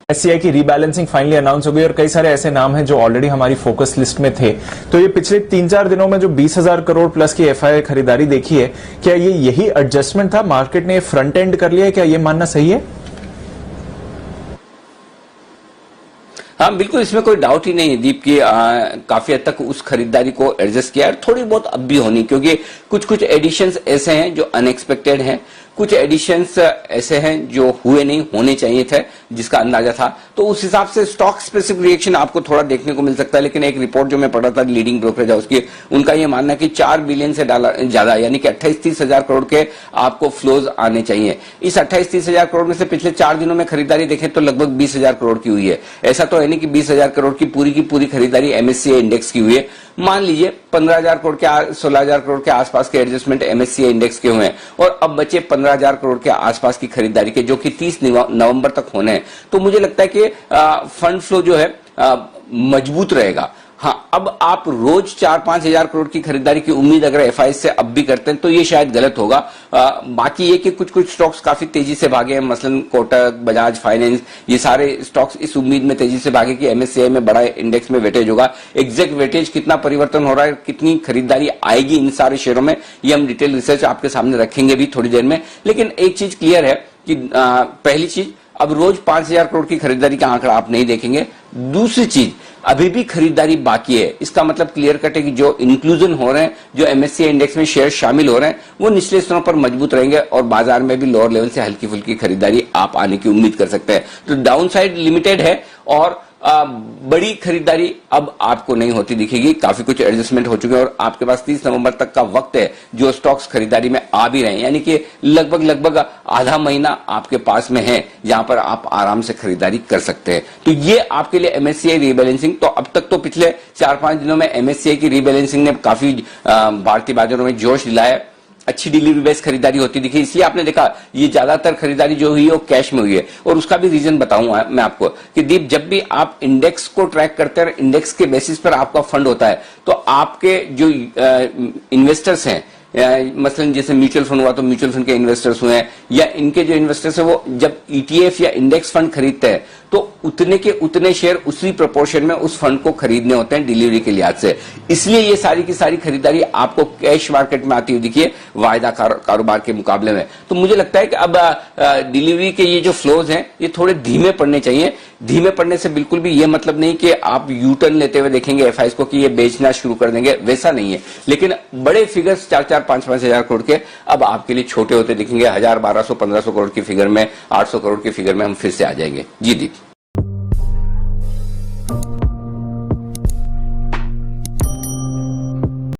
SCI की rebalancing finally announce हो गई और कई सारे ऐसे नाम हैं जो ऑलरेडी हमारी फोकस लिस्ट में थे। तो ये पिछले 3-4 दिनों में जो 20,000 करोड़ प्लस की एफआईआई खरीदारी देखी है, क्या ये यही एडजस्टमेंट था? मार्केट ने फ्रंट एंड कर लिया है, क्या ये मानना सही है? हाँ बिल्कुल, इसमें कोई डाउट ही नहीं है दीप की काफी हद तक उस खरीदारी को एडजस्ट किया है। थोड़ी बहुत अब भी होनी, क्योंकि कुछ कुछ एडिशंस ऐसे हैं जो अनएक्सपेक्टेड हैं, कुछ एडिशंस ऐसे हैं जो हुए नहीं, होने चाहिए थे, जिसका अंदाजा था। तो उस हिसाब से स्टॉक स्पेसिफिक रिएक्शन आपको थोड़ा देखने को मिल सकता है। लेकिन एक रिपोर्ट जो मैं पढ़ा था लीडिंग ब्रोकरेज हाउस की, उनका यह मानना है कि 4 बिलियन से ज्यादा यानी कि 28-30 हजार करोड़ के आपको फ्लोज आने चाहिए। इस 28-30 हजार करोड़ में से पिछले 4 दिनों में खरीदारी देखें तो लगभग 20,000 करोड़ की हुई है। ऐसा तो है नहीं कि 20,000 करोड़ की पूरी खरीदारी एमएससीआई इंडेक्स की हुई है। मान लीजिए 15,000 करोड़ के 16,000 करोड़ के आसपास के एडजस्टमेंट एमएससीआई इंडेक्स के हुए हैं और अब बचे 15,000 करोड़ के आसपास की खरीदारी के, जो कि 30 नवंबर तक होने हैं। तो मुझे लगता है कि फंड फ्लो जो है मजबूत रहेगा। हाँ, अब आप रोज 4-5 हजार करोड़ की खरीदारी की उम्मीद अगर एफआई से अब भी करते हैं तो ये शायद गलत होगा। बाकी ये कि कुछ कुछ स्टॉक्स काफी तेजी से भागे हैं, मसलन कोटक, बजाज फाइनेंस, ये सारे स्टॉक्स इस उम्मीद में तेजी से भागे कि एमएससीआई में बड़ा इंडेक्स में वेटेज होगा। एग्जैक्ट वेटेज कितना परिवर्तन हो रहा है, कितनी खरीदारी आएगी इन सारे शेयरों में, ये हम डिटेल रिसर्च आपके सामने रखेंगे भी थोड़ी देर में। लेकिन एक चीज क्लियर है कि पहली चीज, अब रोज 5,000 करोड़ की खरीदारी का आंकड़ा आप नहीं देखेंगे। दूसरी चीज, अभी भी खरीदारी बाकी है। इसका मतलब क्लियर कट है कि जो इंक्लूजन हो रहे हैं, जो एमएससीआई इंडेक्स में शेयर शामिल हो रहे हैं, वो निचले स्तरों पर मजबूत रहेंगे और बाजार में भी लोअर लेवल से हल्की फुल्की खरीदारी आप आने की उम्मीद कर सकते हैं। तो डाउन साइड लिमिटेड है और बड़ी खरीदारी अब आपको नहीं होती दिखेगी। काफी कुछ एडजस्टमेंट हो चुके हैं और आपके पास 30 नवंबर तक का वक्त है जो स्टॉक्स खरीदारी में आ भी रहे हैं, यानी कि लगभग आधा महीना आपके पास में है जहां पर आप आराम से खरीदारी कर सकते हैं। तो ये आपके लिए एमएससीआई रीबैलेंसिंग, तो अब तक तो पिछले 4-5 दिनों में एमएससीआई की रीबैलेंसिंग ने काफी भारतीय बाजारों में जोश दिलाया, अच्छी डिलीवरी बेस्ड खरीदारी होती दिखी। इसलिए आपने देखा ये ज्यादातर खरीदारी जो हुई है वो कैश में हुई है। और उसका भी रीजन बताऊंगा मैं आपको कि दीप, जब भी आप इंडेक्स को ट्रैक करते हैं, इंडेक्स के बेसिस पर आपका फंड होता है, तो आपके जो इन्वेस्टर्स हैं, मसलन जैसे म्यूचुअल फंड हुआ तो म्यूचुअल फंड के इन्वेस्टर्स हुए हैं, या इनके जो इन्वेस्टर्स हैं वो जब ईटीएफ या इंडेक्स फंड खरीदते हैं तो उतने के उतने शेयर उसी प्रोपोर्शन में उस फंड को खरीदने होते हैं डिलीवरी के लिहाज से। इसलिए ये सारी की सारी खरीदारी आपको कैश मार्केट में आती हुई दिखी है वायदा कारोबार के मुकाबले में। तो मुझे लगता है कि अब डिलीवरी के ये जो फ्लोज हैं ये थोड़े धीमे पड़ने चाहिए। धीमे पड़ने से बिल्कुल भी ये मतलब नहीं कि आप यू टर्न लेते हुए देखेंगे एफआईज को कि ये बेचना शुरू कर देंगे, वैसा नहीं है। लेकिन बड़े फिगर्स 4-5 हजार करोड़ के अब आपके लिए छोटे होते दिखेंगे। 1,000, 1,200, 1,500 करोड़ की फिगर में, 800 करोड़ की फिगर में हम फिर से आ जाएंगे। जी दीप।